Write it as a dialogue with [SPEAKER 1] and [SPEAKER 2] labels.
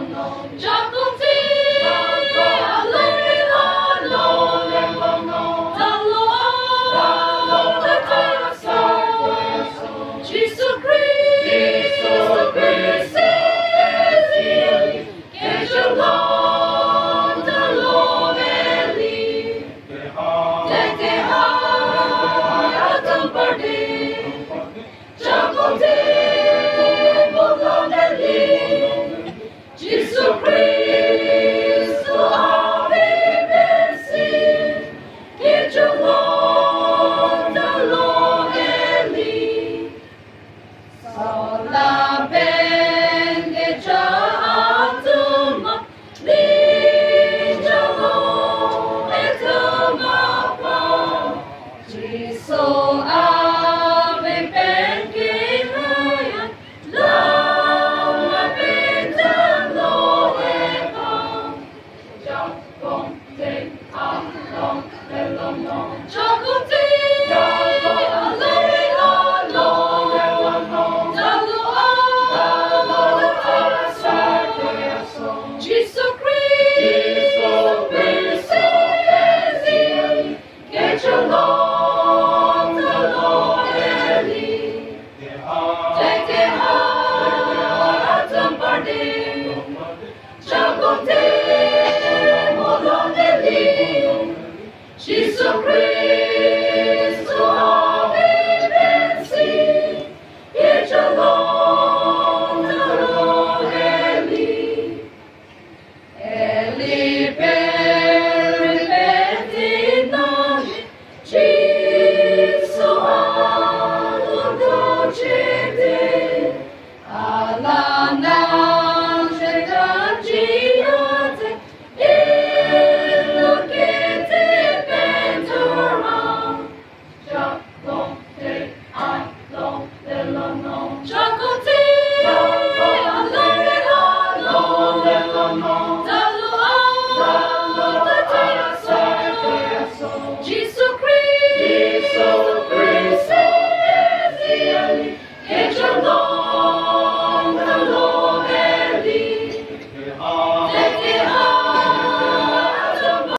[SPEAKER 1] Già con te, alleluia, dallo alto coração, Gesù Cristo, che Giovanna lo veli, te terra tampardi, già con te, voloneli, Gesù Cristo ave pensi, che Giovanna lo veli, sola benche già atuma, Lijalo etamapa, Gesù ave benche raya, la benta lo eva, già con te, allon, nell'anno, già con te, Gesù Cristo, che Giovanna lo veli, te terra tampardi, già con te, voloneli, Gesù Cristo.